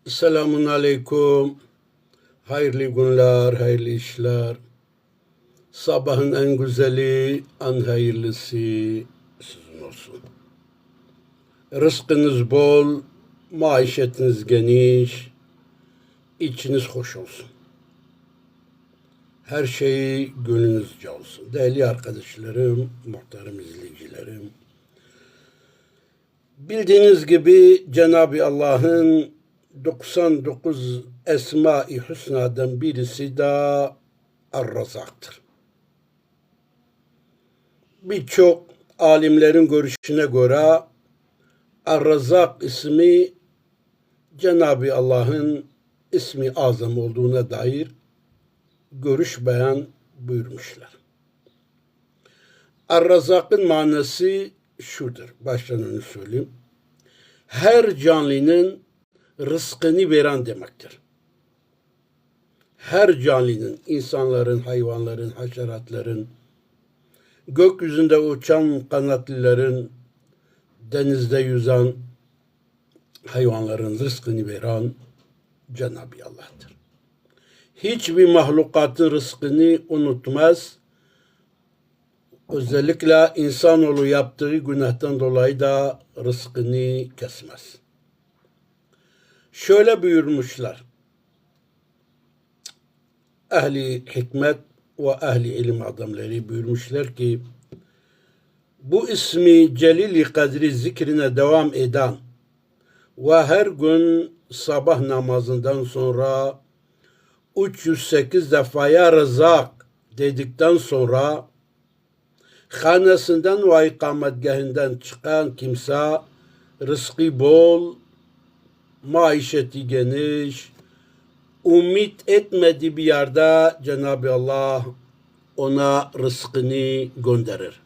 Selamun aleyküm. Hayırlı günler, hayırlı işler. Sabahın en güzeli, en hayırlısı sizin olsun. Rızkınız bol, maişetiniz geniş, içiniz hoş olsun. Her şey gönlünüzce olsun. Değerli arkadaşlarım, muhterem izleyicilerim. Bildiğiniz gibi Cenab-ı Allah'ın 99 Esma-i Hüsna'dan birisi de Er-Razak'tır. Birçok alimlerin görüşüne göre Er-Razak ismi Cenab-ı Allah'ın ismi azam olduğuna dair görüş beyan buyurmuşlar. Er-Razak'ın manası şudur. Baştan onu söyleyeyim. Her canlının rızkını veren demektir. Her canlının, insanların, hayvanların, haşeratların, gökyüzünde uçan kanatlıların, denizde yüzen hayvanların rızkını veren Cenab-ı Allah'tır. Hiçbir mahlukatın rızkını unutmaz. Özellikle insanoğlu yaptığı günahtan dolayı da rızkını kesmez. Şöyle buyurmuşlar. Ehli hikmet ve ehli ilim adamları buyurmuşlar ki bu ismi celil-i kadri zikrine devam eden ve her gün sabah namazından sonra 308 defa ya Rızak dedikten sonra hanesinden ve ikametgahından çıkan kimse rızkı bol, maişeti geniş, ümit etmediği bir yerde Cenab-ı Allah ona rızkını gönderir.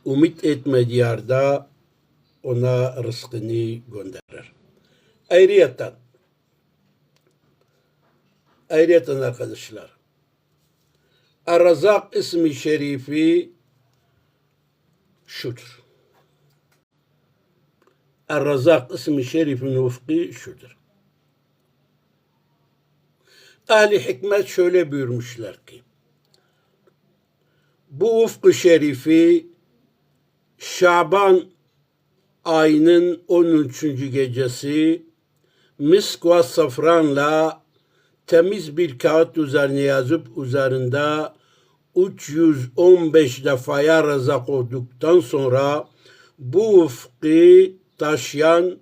Ümit etmediği yerde ona rızkını gönderir. Ayrıyeten arkadaşlar, Er-Razak ismi şerifi şudur. Er-Razak ismi şerifin ufku şudur. Ehli hikmet şöyle buyurmuşlar ki, bu ufku şerifi Şaban ayının 13. gecesi misk ve safranla temiz bir kağıt üzerine yazıp üzerinde 315 defaya Razak olduktan sonra bu ufku taşıyan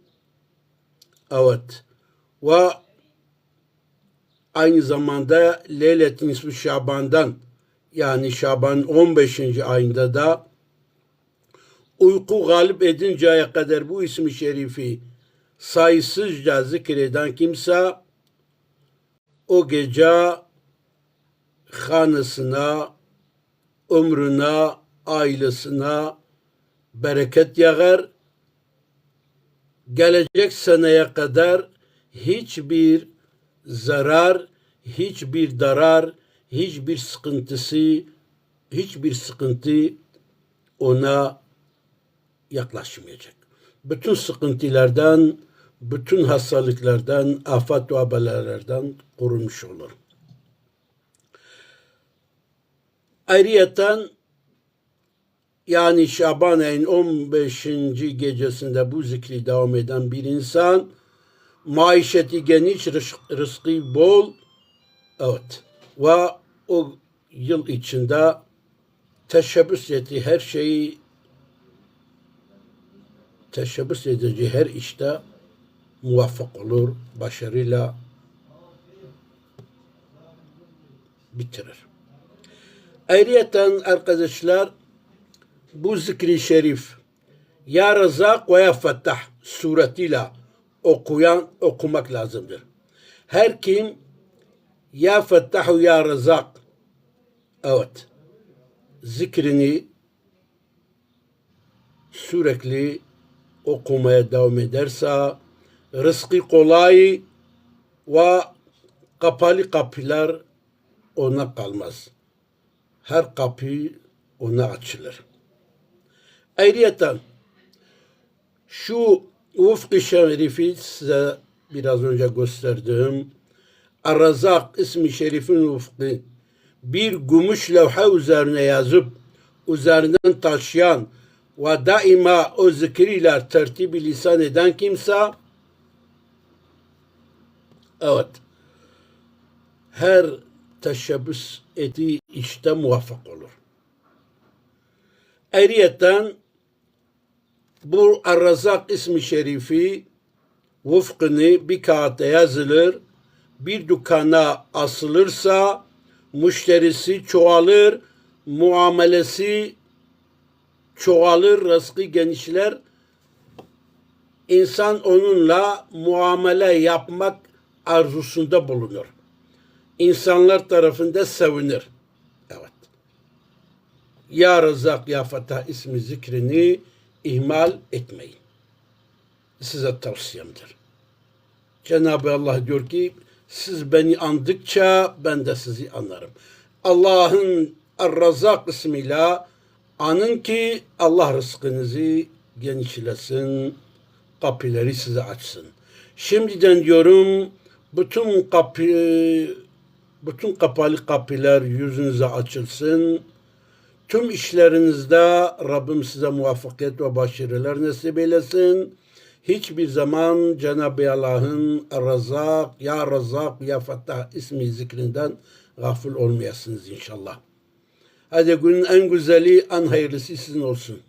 ve aynı zamanda Leylet-i Nisf-i Şaban'dan yani Şaban'ın 15. ayında da uyku galip edinceye kadar bu ismi şerifi sayısızca zikreden kimse o gece hanesine, ömrüne, ailesine bereket yağar. Gelecek seneye kadar hiçbir zarar, hiçbir darar, hiçbir sıkıntı ona yaklaşmayacak. Bütün sıkıntılardan, bütün hastalıklardan, afat ve belalardan korunmuş olur. Ayrıyeten yani Şaban ayın 15. gecesinde bu zikri devam eden bir insan maişeti geniş, rızkı bol ve o yıl içinde teşebbüs ettiği her şeyi teşebbüs edeceği her işte muvaffak olur, başarıyla bitirir. Ayrıyeten arkadaşlar bu zikri şerif Ya Razak ve Ya Fettah suretiyle okumak lazımdır. Her kim Ya Fettah Ya Razak zikrini sürekli okumaya devam ederse rızkı kolay ve kapalı kapılar ona kalmaz. Her kapı ona açılır. Ayrıyeten şu ufk-ı şerifi size biraz önce gösterdiğim Ar-Razak ismi şerifin ufku bir gümüş levha üzerine yazıp üzerinden taşıyan ve daima o zikriyle tertib-i lisan eden kimse, evet, her teşebbüs ettiği işte muvaffak olur. Ayrıyeten bu Ar-Razak ismi şerifi vufkını bir kağıtta yazılır, bir dükkana asılırsa müşterisi çoğalır, muamelesi çoğalır, rızkı genişler. İnsan onunla muamele yapmak arzusunda bulunur. İnsanlar tarafında sevinir. Evet. Ya Razak ya Fetah ismi zikrini ihmal etmeyin. Size tavsiyemdir. Cenab-ı Allah diyor ki siz beni andıkça ben de sizi anlarım. Allah'ın Ar-Razak ismiyle anın ki Allah rızkınızı genişlesin, kapıları size açsın. Şimdiden diyorum bütün kapalı kapılar yüzünüze açılsın. Tüm işlerinizde Rabbim size muvaffakiyet ve başarılar nasip eylesin. Hiçbir zaman Cenab-ı Allah'ın Razak, Ya Razak, Ya Fettah ismi zikrinden gafil olmayasınız inşallah. Hadi günün en güzeli, en hayırlısı sizin olsun.